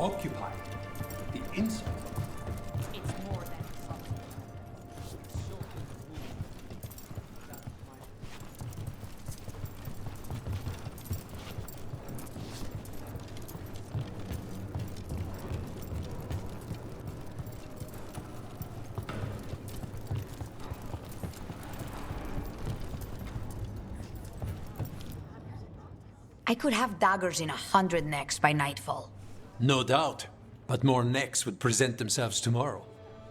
Occupy. The insult. It's more than something. It's your I could have daggers in 100 necks by nightfall. No doubt. But more necks would present themselves tomorrow.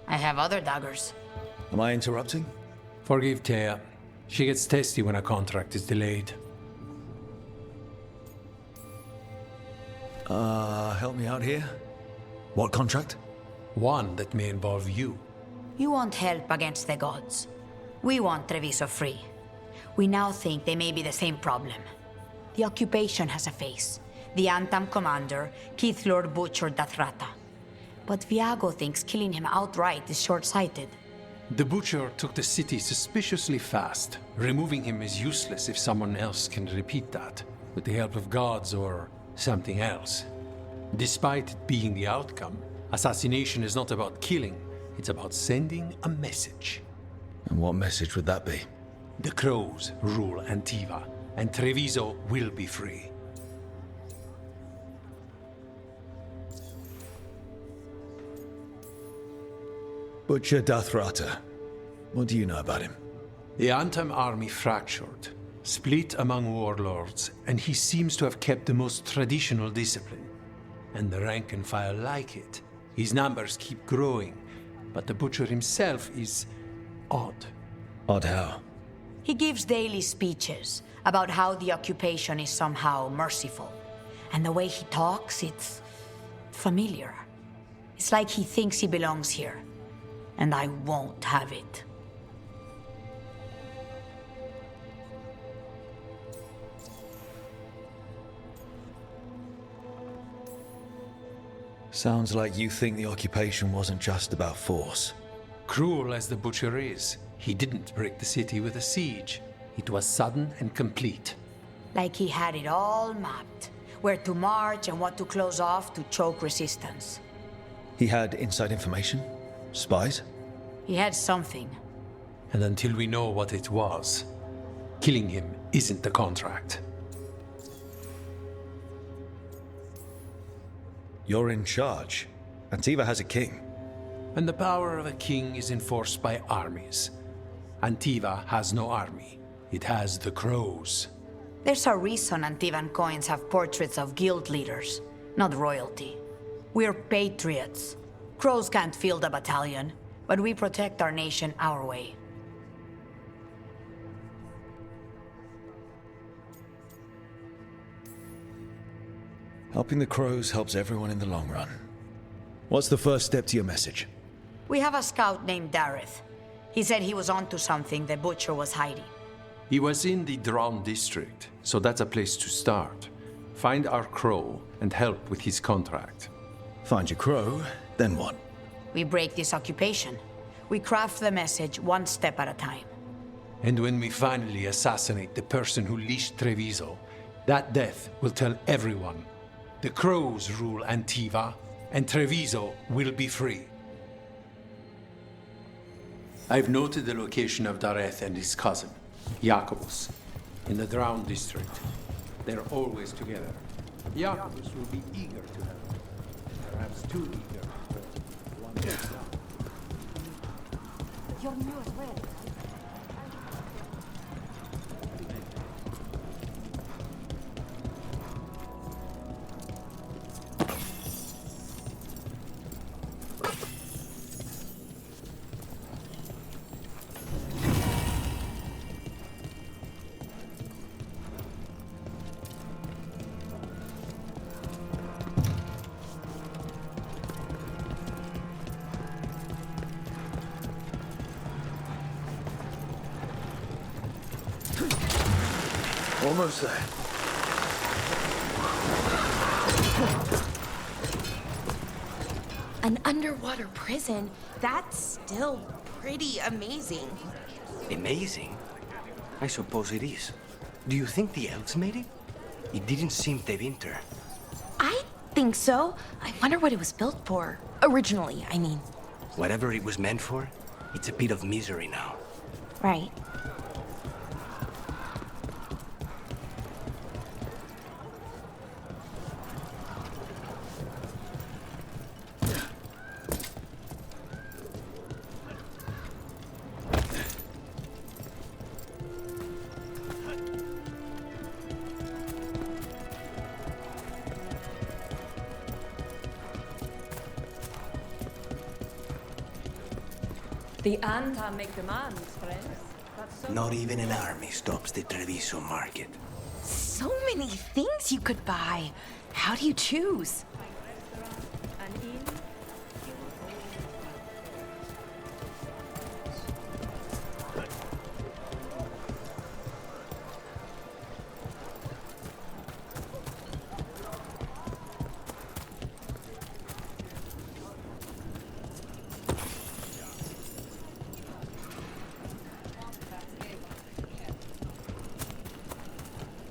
I have other daggers. Am I interrupting? Forgive Thea. She gets testy when a contract is delayed. Help me out here. What contract? One that may involve you. You want help against the gods. We want Treviso free. We now think they may be the same problem. The occupation has a face. The Antam commander, Keith Lord Butcher Dathrata. But Viago thinks killing him outright is short-sighted. The Butcher took the city suspiciously fast. Removing him is useless if someone else can repeat that, with the help of gods or something else. Despite it being the outcome, assassination is not about killing, it's about sending a message. And what message would that be? The Crows rule Antiva, and Treviso will be free. Butcher Dathrata. What do you know about him? The Antam army fractured, split among warlords, and he seems to have kept the most traditional discipline. And the rank and file like it. His numbers keep growing, but the Butcher himself is odd. Odd how? He gives daily speeches about how the occupation is somehow merciful. And the way he talks, it's familiar. It's like he thinks he belongs here. And I won't have it. Sounds like you think the occupation wasn't just about force. Cruel as the Butcher is, he didn't break the city with a siege. It was sudden and complete. Like he had it all mapped. Where to march and what to close off to choke resistance. He had inside information? Spies? He had something. And until we know what it was, killing him isn't the contract. You're in charge. Antiva has a king. And the power of a king is enforced by armies. Antiva has no army. It has the Crows. There's a reason Antivan coins have portraits of guild leaders, not royalty. We're patriots. Crows can't field a battalion, but we protect our nation our way. Helping the Crows helps everyone in the long run. What's the first step to your message? We have a scout named Dareth. He said he was onto something the Butcher was hiding. He was in the Drown district, so that's a place to start. Find our Crow and help with his contract. Find your Crow, then what? We break this occupation. We craft the message one step at a time. And when we finally assassinate the person who leashed Treviso, that death will tell everyone. The Crows rule Antiva, and Treviso will be free. I've noted the location of Dareth and his cousin, Jacobus, in the Drown district. They're always together. Jacobus will be eager to help. Perhaps too eager, but one day now. You're new as well. Almost there. An underwater prison? That's still pretty amazing. Amazing? I suppose it is. Do you think the elves made it? It didn't seem to winter. I think so. I wonder what it was built for. Originally, I mean. Whatever it was meant for, it's a pit of misery now. Right. The Anta make demands, friends. That's so Not even an army stops the Treviso market. So many things you could buy. How do you choose?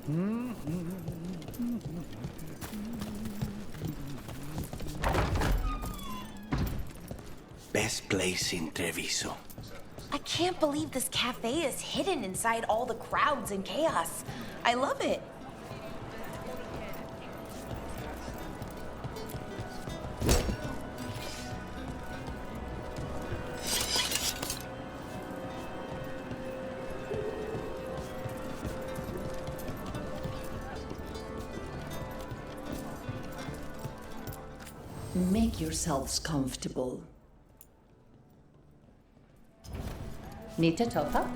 an inn. Best place in Treviso. I can't believe this cafe is hidden inside all the crowds and chaos. I love it. Make yourselves comfortable. Need to top up?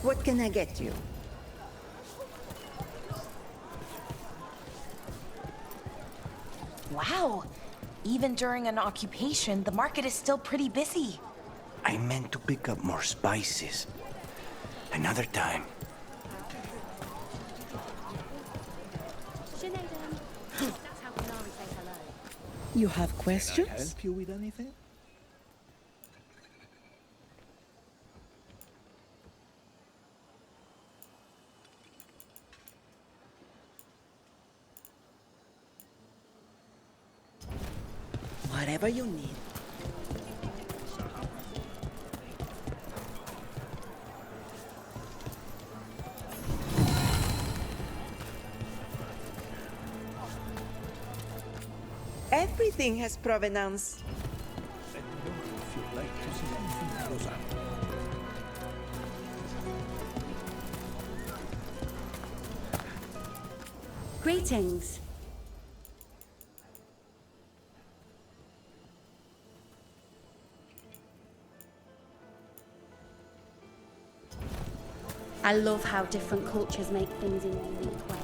What can I get you? Wow. Even during an occupation, the market is still pretty busy. I meant to pick up more spices. Another time. That's how Canary say hello. You have questions? Help you with anything? Whatever you need. Everything has provenance. Let me know if you'd like to see anything close up. Greetings. I love how different cultures make things in unique ways.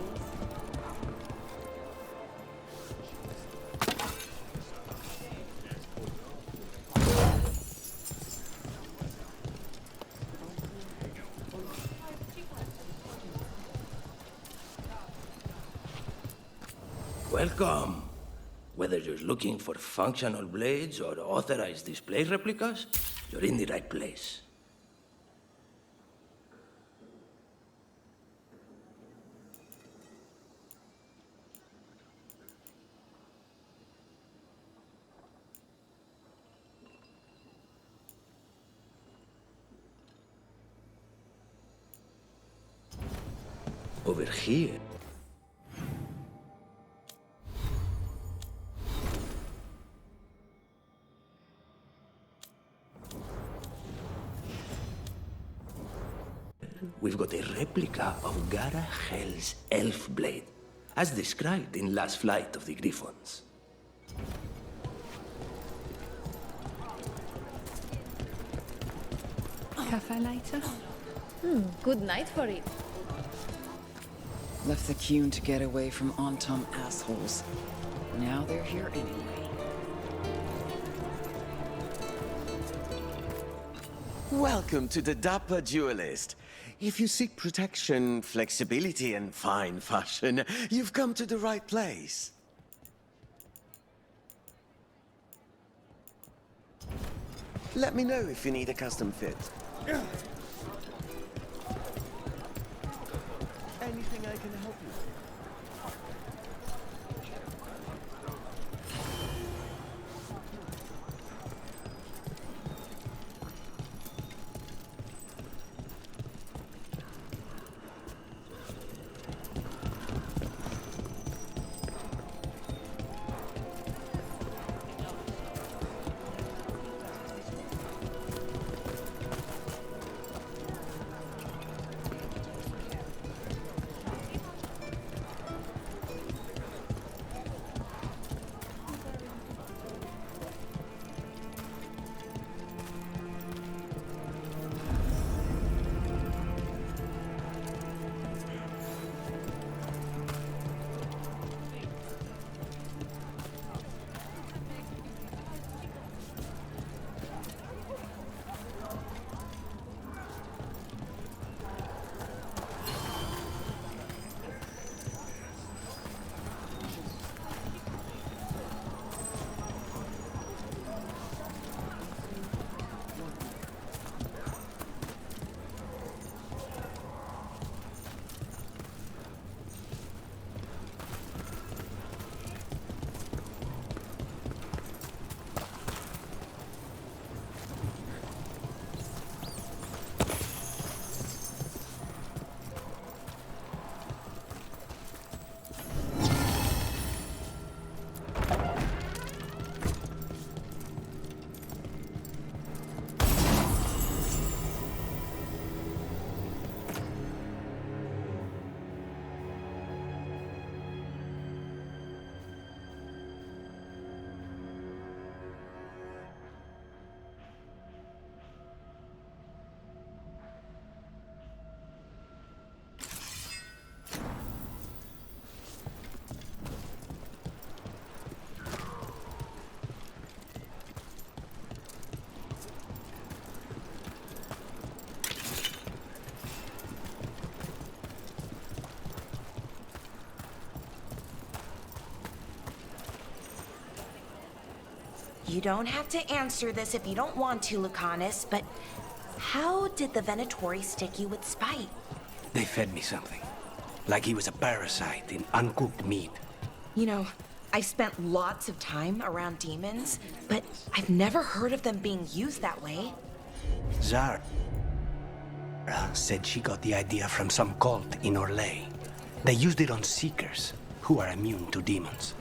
Welcome. Whether you're looking for functional blades or authorized display replicas, you're in the right place. over here. We've got a replica of Gara Hell's elf blade, as described in Last Flight of the Griffons. Cafe later? Good night for it. Left the Qun to get away from Antam assholes. Now they're here anyway. Welcome to the Dapper Duelist. If you seek protection, flexibility, and fine fashion, you've come to the right place. Let me know if you need a custom fit. Anything I can help you with? You don't have to answer this if you don't want to, Lucanus, but how did the Venatori stick you with spite? They fed me something. Like he was a parasite in uncooked meat. You know, I've spent lots of time around demons, but I've never heard of them being used that way. Zara said she got the idea from some cult in Orlais. They used it on Seekers, who are immune to demons.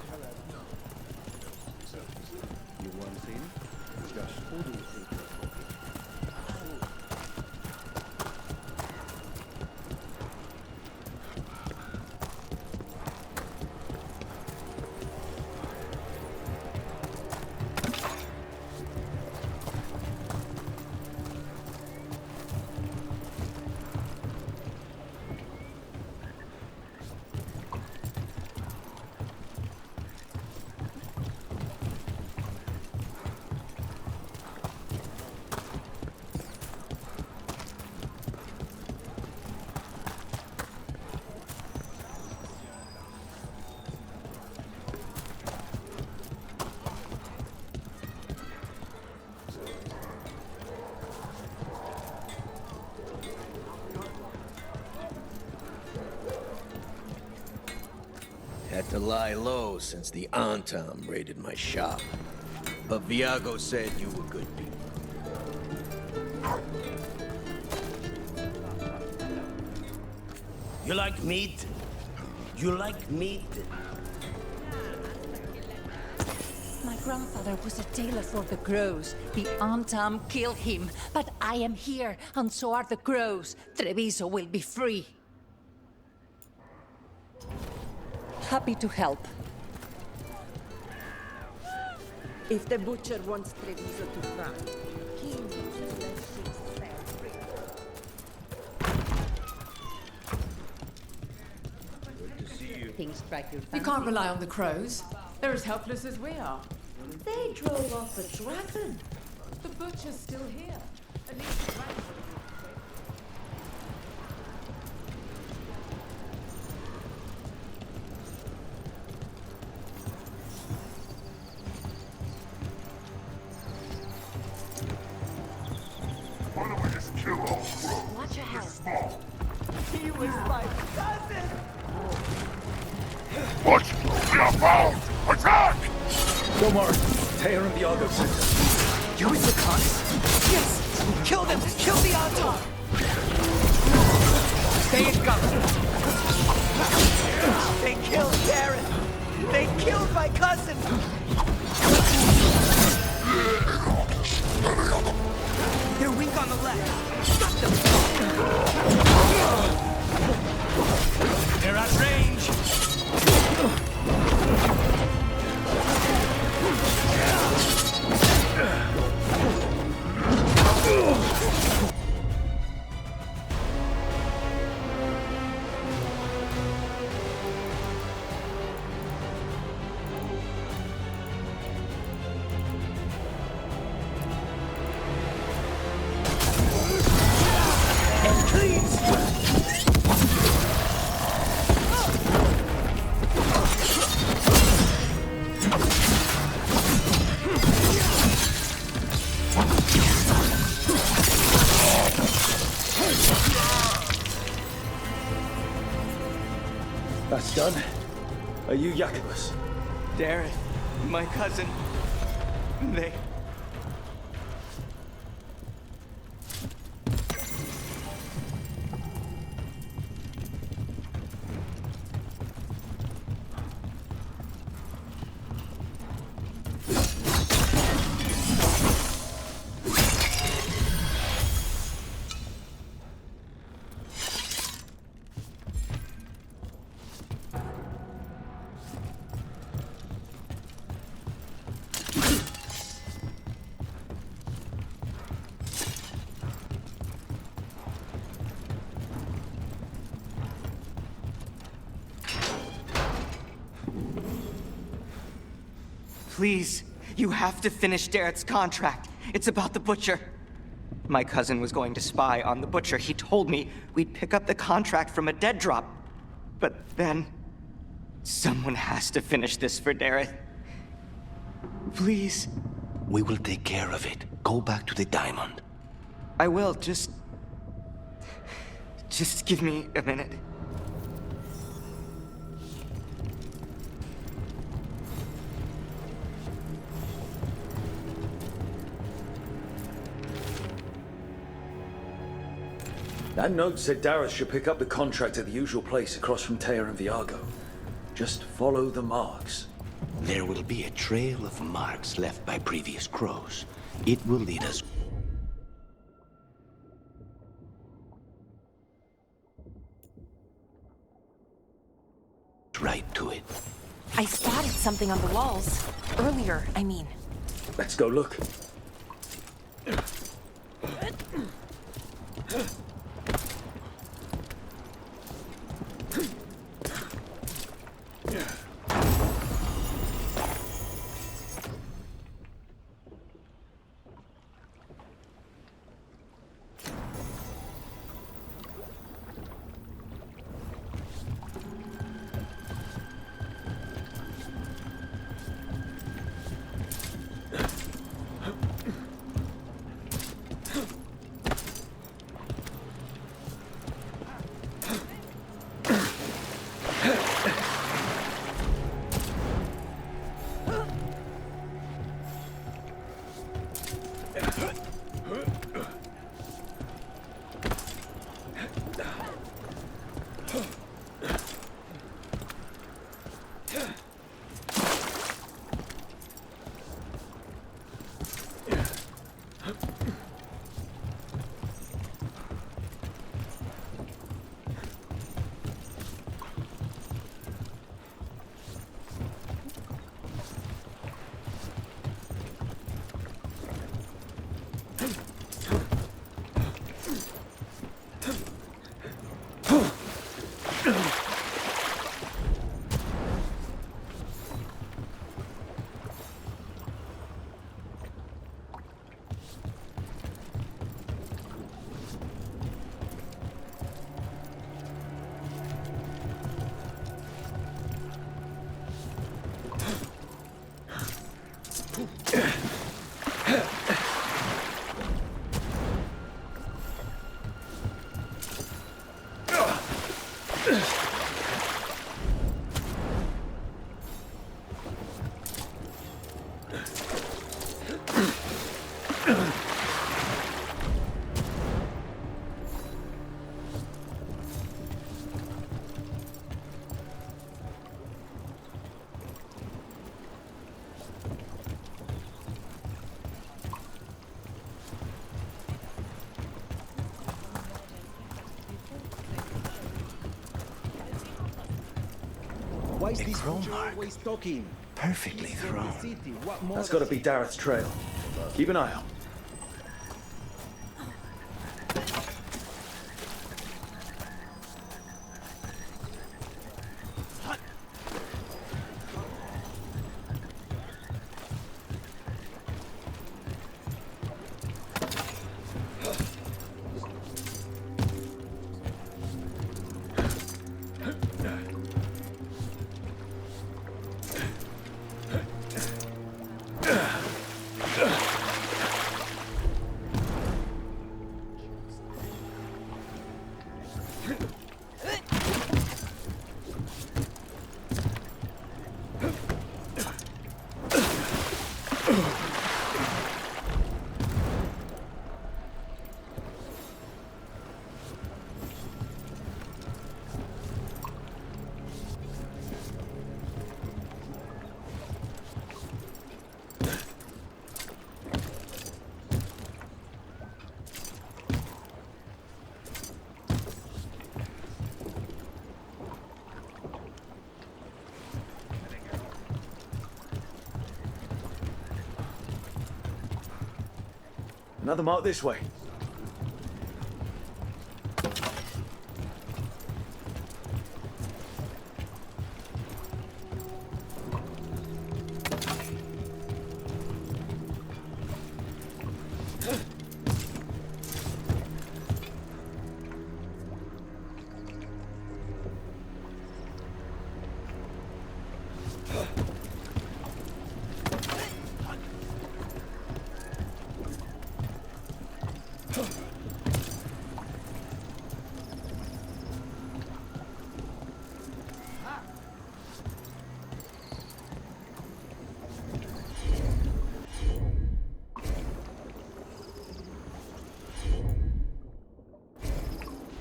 Had to lie low since the Antam raided my shop. But Viago said you were good people. You like meat? You like meat? My grandfather was a tailor for the crows. The Antam killed him, but I am here, and so are the crows. Treviso will be free. Happy to help. If the butcher wants Treviso to cry, he needs to let sheep set free. Things strike your You fancy. can't rely on the crows. They're as helpless as we are. They drove off a dragon. The butcher's still here. At least the dragon will be quick. Watch your head. He was my cousin! Watch! We are found! Attack! Gomar, Teir and Viago sent us. You with Lucanus? Yes! Kill them! Kill the Antar! Stay in cover! They killed Darren! They killed my cousin! They're weak on the left! Stop them! They're at range! That's done. Are you Jacobus? Darren, my cousin. They... Please, you have to finish Darrett's contract. It's about the Butcher. My cousin was going to spy on the Butcher. He told me we'd pick up the contract from a dead drop. But then... someone has to finish this for Darrett. Please. We will take care of it. Go back to the diamond. I will, just give me a minute. That note said Darius should pick up the contract at the usual place across from Teir and Viago. Just follow the marks. There will be a trail of marks left by previous crows. It will lead us right to it. I spotted something on the walls. Earlier, I mean. Let's go look. Why is A this crow butcher mark. always talking? Perfectly He's from thrown. the city. What more That's got to does be he- Dareth's trail. Keep an eye out. Another mark this way.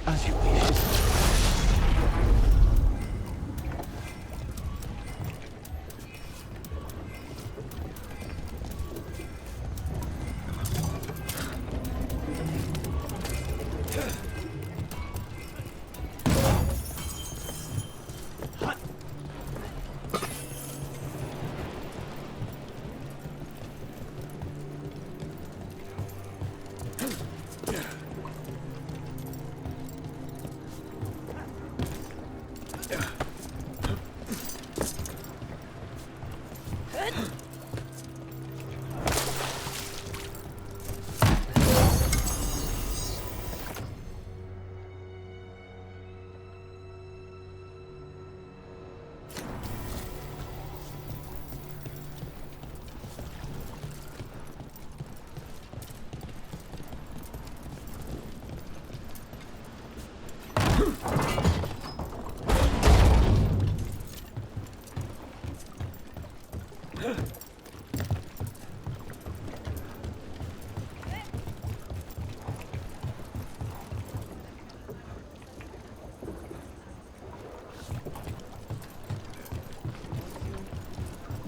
As you wish.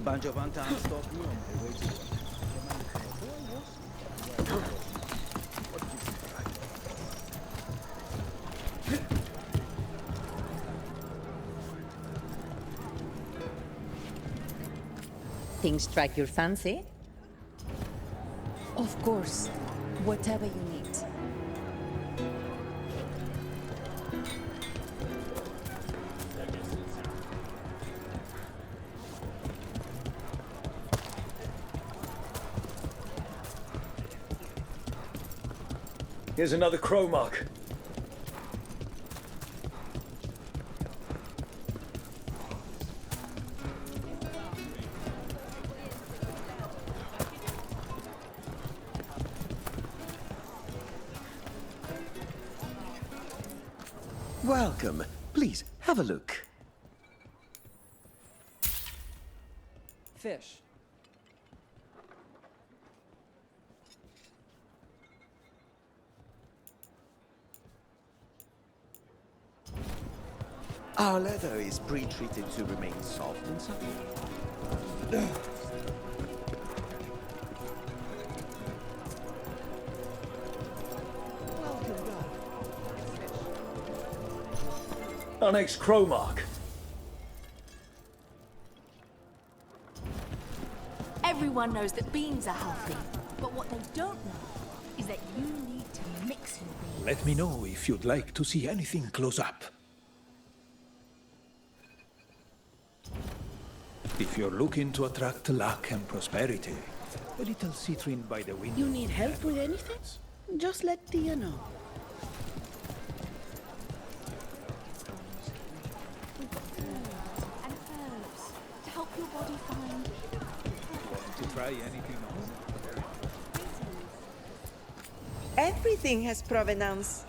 Bunch of untimed stock me on my way to work. Things strike your fancy? Of course. Whatever you need. Here's another crow mark. Welcome. Please, have a look. Fish. Our leather is pre-treated to remain soft and supple. Our next crow mark. Everyone knows that beans are healthy, but what they don't know is that you need to mix your beans. Let me know if you'd like to see anything close up. If you're looking to attract luck and prosperity, a little citrine by the window. You need help with anything? Just let Tia know. And herbs to help your body find. Want to try anything else? Everything has provenance.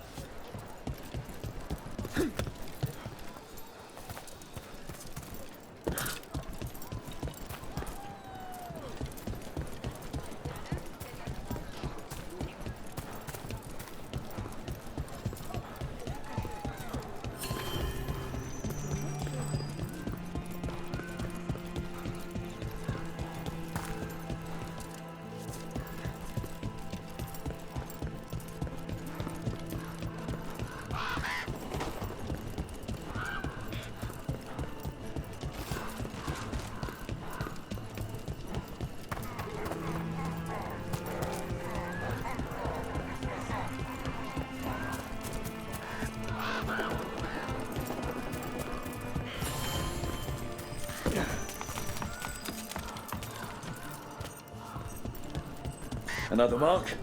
Another mark?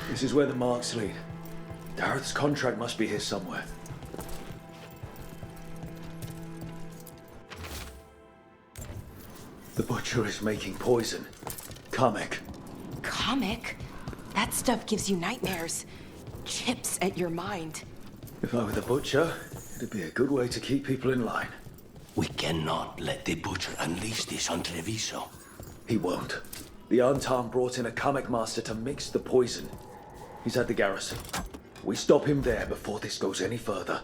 This is where the marks lead. Dareth's contract must be here somewhere. The butcher is making poison. Comic. Comic? That stuff gives you nightmares. Chips at your mind. If I were the butcher, it'd be a good way to keep people in line. We cannot let the butcher unleash this on Treviso. He won't. The Antam brought in a comic master to mix the poison. He's at the garrison. We stop him there before this goes any further.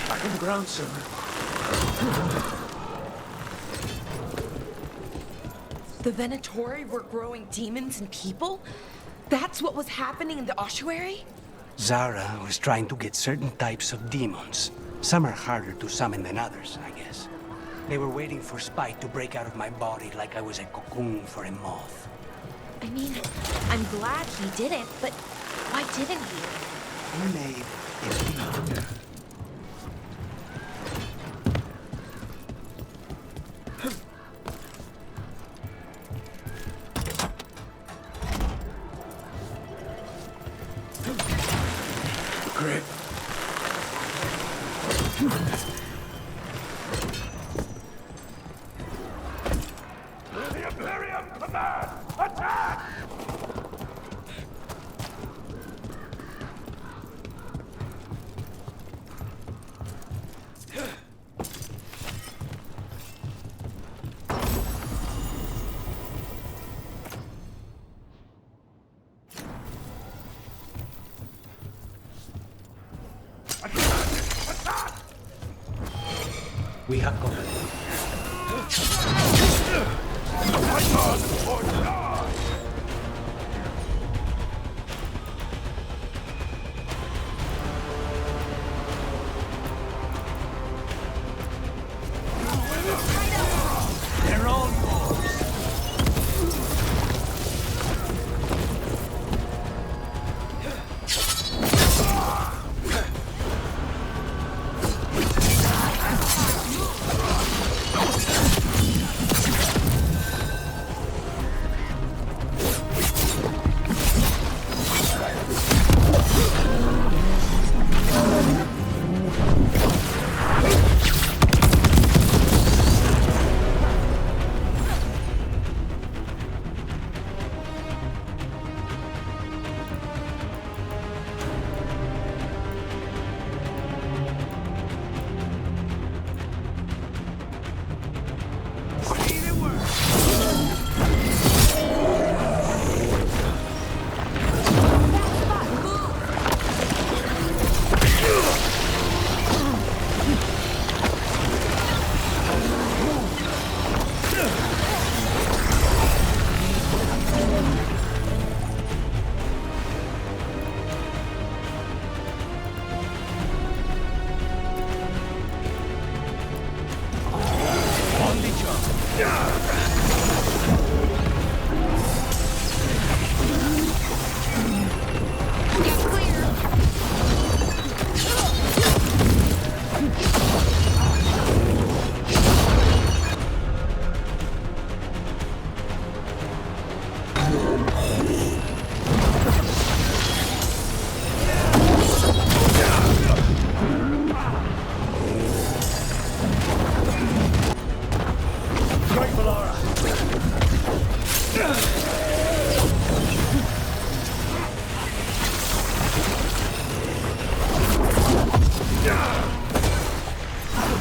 Back on the ground, sir. The Venatori were growing demons and people? That's what was happening in the ossuary? Zara was trying to get certain types of demons. Some are harder to summon than others, I guess. They were waiting for Spike to break out of my body like I was a cocoon for a moth. I mean, I'm glad he didn't, but why didn't he? He made a deal. Grip. The Imperium command! Attack! We have covered. They're all yours!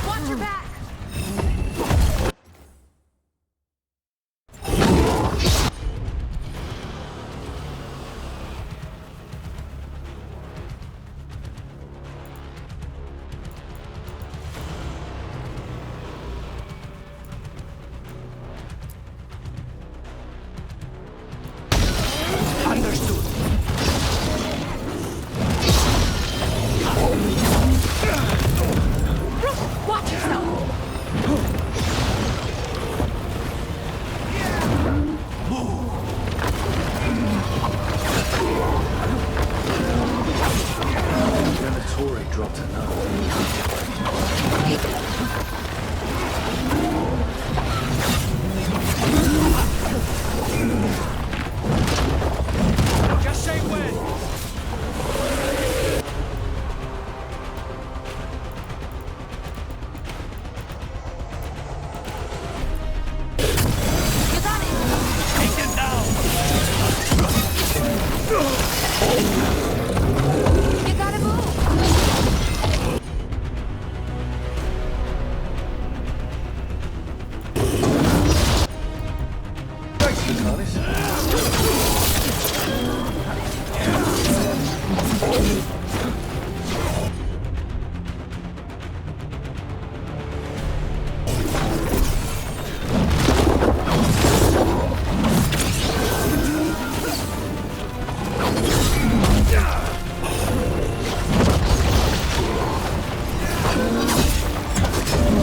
Watch your back! Understood. Watch yourself! Venatori dropped another. Just say when. Take them down. You gotta move! Thanks, Lucanus.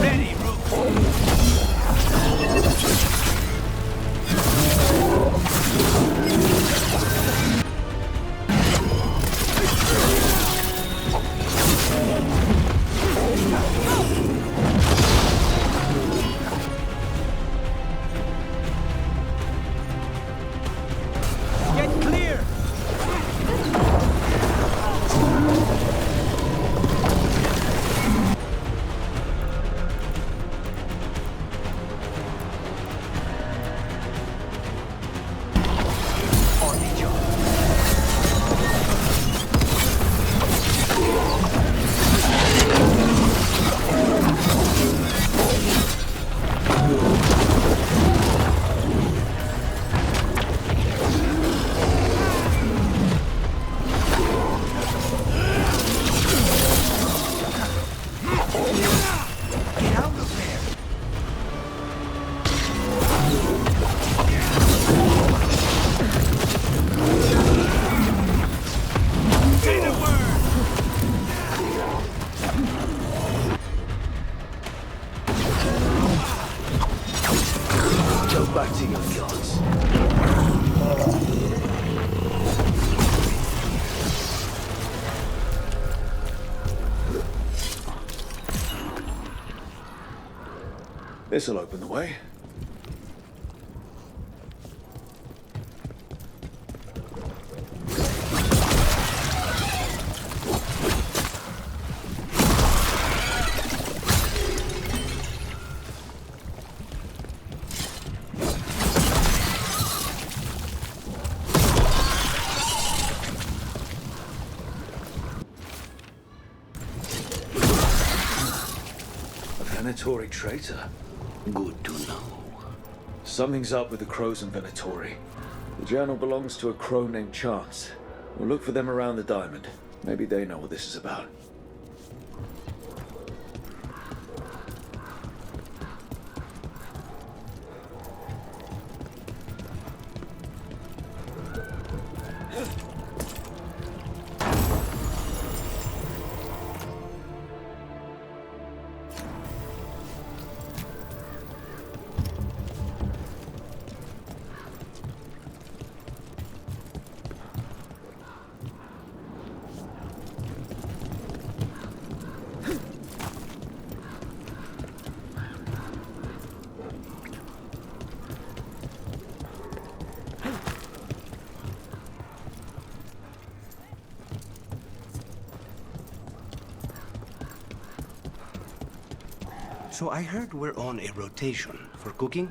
Ready, Rook. Get clear. On the job. Get out of there. Say the word. Go back to your gods. This'll open the way. A Venatori traitor. Good to know. Something's up with the crows and Venatori. The journal belongs to a crow named Chance. We'll look for them around the diamond. Maybe they know what this is about. So I heard we're on a rotation for cooking?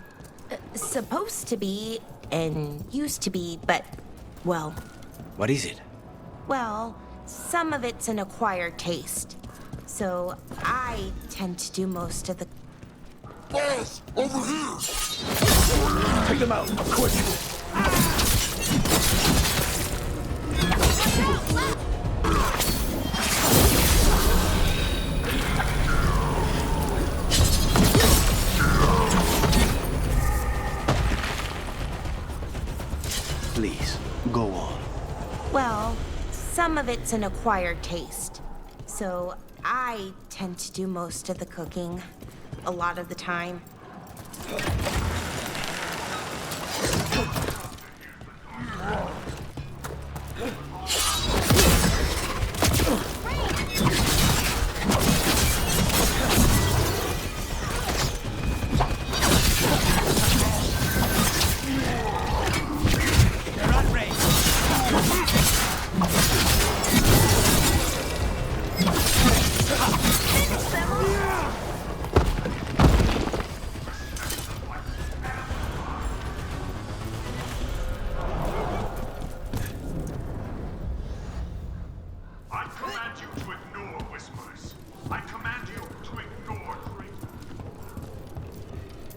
Supposed to be, and used to be, but, well... What is it? Well, some of it's an acquired taste. So I tend to do most of the... Boss! Over here! Take them out, quick! Please, go on. Well, some of it's an acquired taste. So I tend to do most of the cooking. A lot of the time.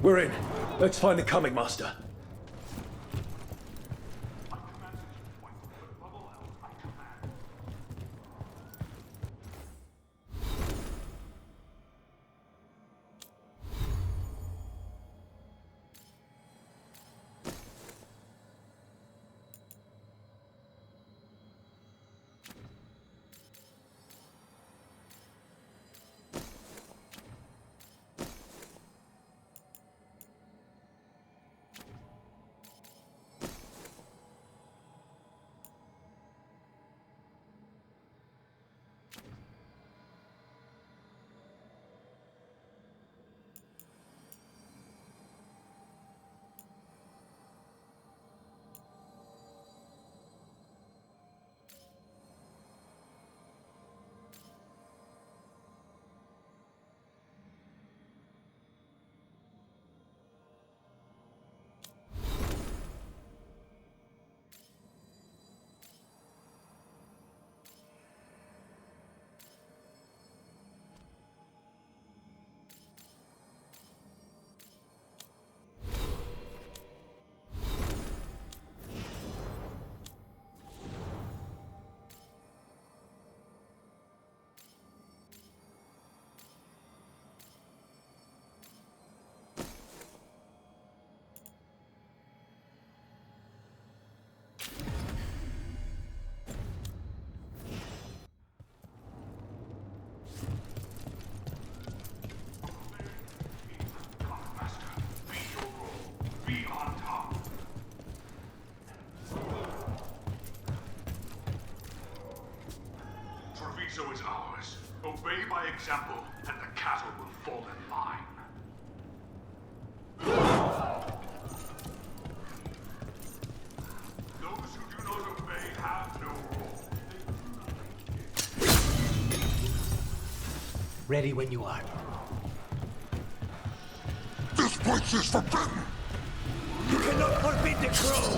We're in. Let's find the coming master. Treviso is ours. Obey by example, and the cattle will fall in line. Those who do not obey have no role. Ready when you are. This place is forbidden! You cannot forbid the crow!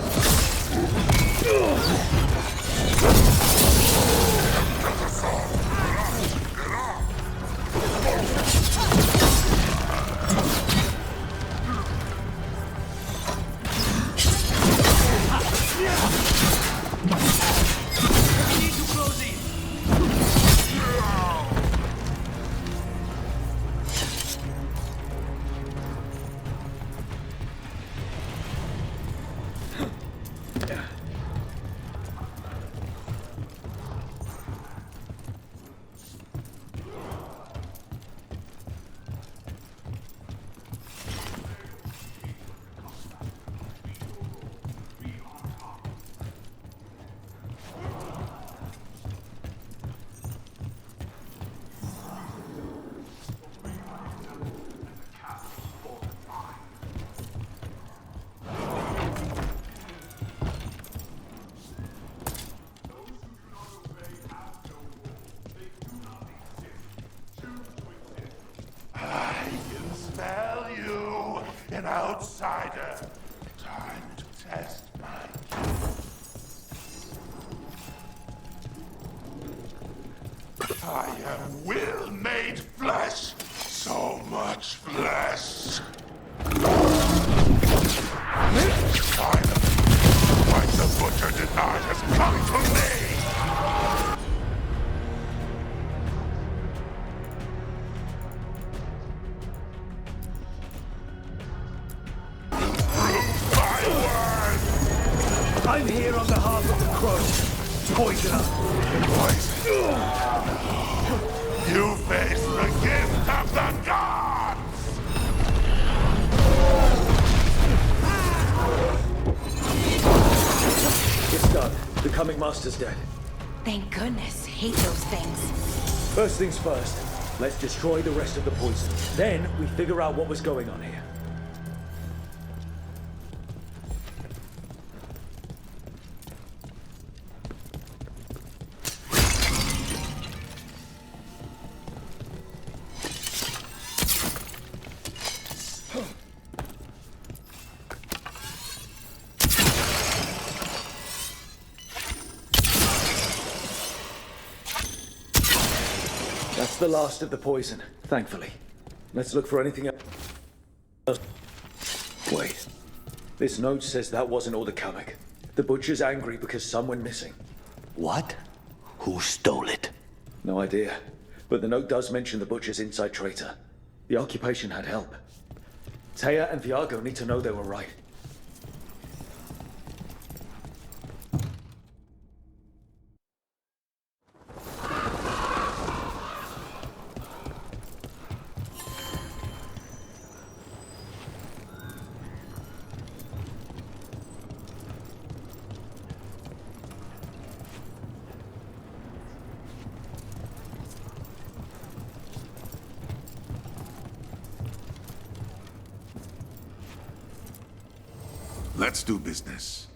I am will made flesh. So much flesh. Finally, what the butcher denied has come to me. I'm here on behalf of the Crows. Poisoner. Poison. You face the gift of the gods! It's done. The coming master's dead. Thank goodness. Hate those things. First things first, let's destroy the rest of the poison. Then we figure out what was going on here. That's the last of the poison, thankfully. Let's look for anything else. Wait. This note says that wasn't all the Kamek. The butcher's angry because some went missing. What? Who stole it? No idea. But the note does mention the butcher's inside traitor. The occupation had help. Taya and Viago need to know they were right. Let's do business.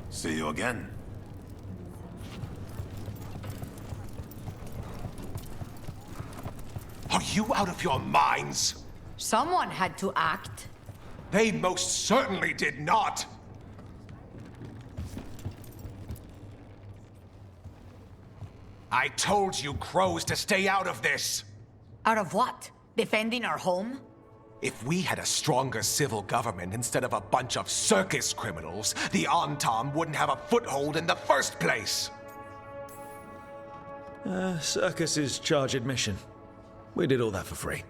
See you again. Are you out of your minds? Someone had to act. They most certainly did not. I told you crows to stay out of this. Out of what? Defending our home? If we had a stronger civil government instead of a bunch of circus criminals, the Antam wouldn't have a foothold in the first place. Circus's charge admission. We did all that for free.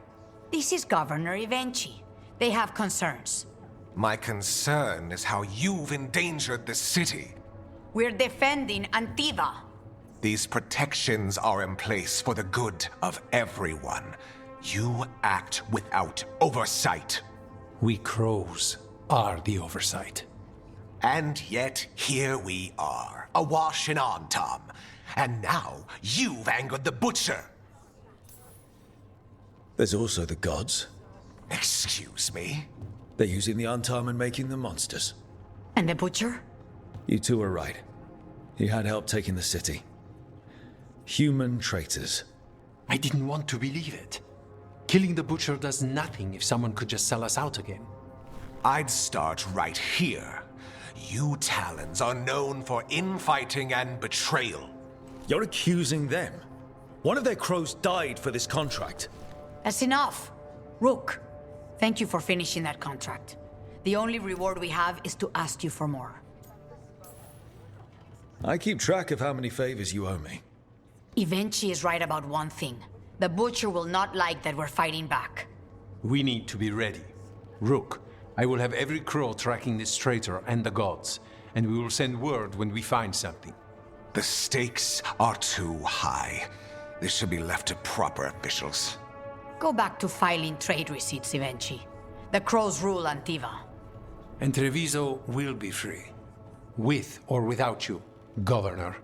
This is Governor Evenchi. They have concerns. My concern is how you've endangered the city. We're defending Antiva. These protections are in place for the good of everyone. You act without oversight. We crows are the oversight. And yet, here we are, awash in Antam. And now, you've angered the butcher. There's also the gods. Excuse me? They're using the Antam and making them monsters. And the butcher? You two are right. He had help taking the city. Human traitors. I didn't want to believe it. Killing the butcher does nothing if someone could just sell us out again. I'd start right here. You Talons are known for infighting and betrayal. You're accusing them? One of their crows died for this contract. That's enough. Rook, thank you for finishing that contract. The only reward we have is to ask you for more. I keep track of how many favors you owe me. Evenchi is right about one thing. The Butcher will not like that we're fighting back. We need to be ready. Rook, I will have every crow tracking this traitor and the gods, and we will send word when we find something. The stakes are too high. This should be left to proper officials. Go back to filing trade receipts, Evenchi. The crows rule Antiva. And Treviso will be free. With or without you, Governor.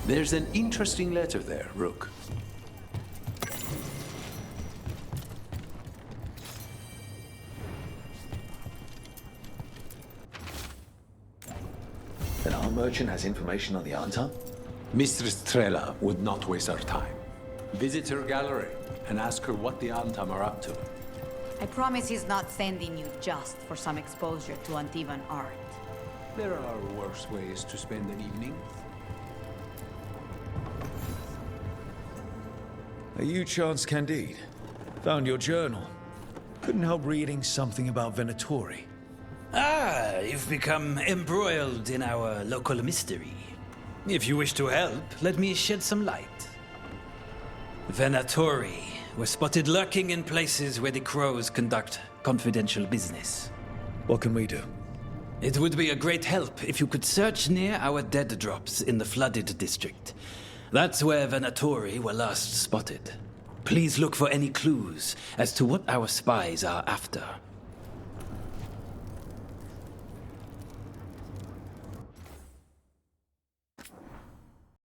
There's an interesting letter there, Rook. Then our merchant has information on the Antam? Mistress Trella would not waste our time. Visit her gallery and ask her what the Antam are up to. I promise he's not sending you just for some exposure to Antivan art. There are worse ways to spend an evening. Are you Chance Candide? Found your journal. Couldn't help reading something about Venatori. Ah, you've become embroiled in our local mystery. If you wish to help, let me shed some light. Venatori were spotted lurking in places where the crows conduct confidential business. What can we do? It would be a great help if you could search near our dead drops in the flooded district. That's where Venatori were last spotted. Please look for any clues as to what our spies are after.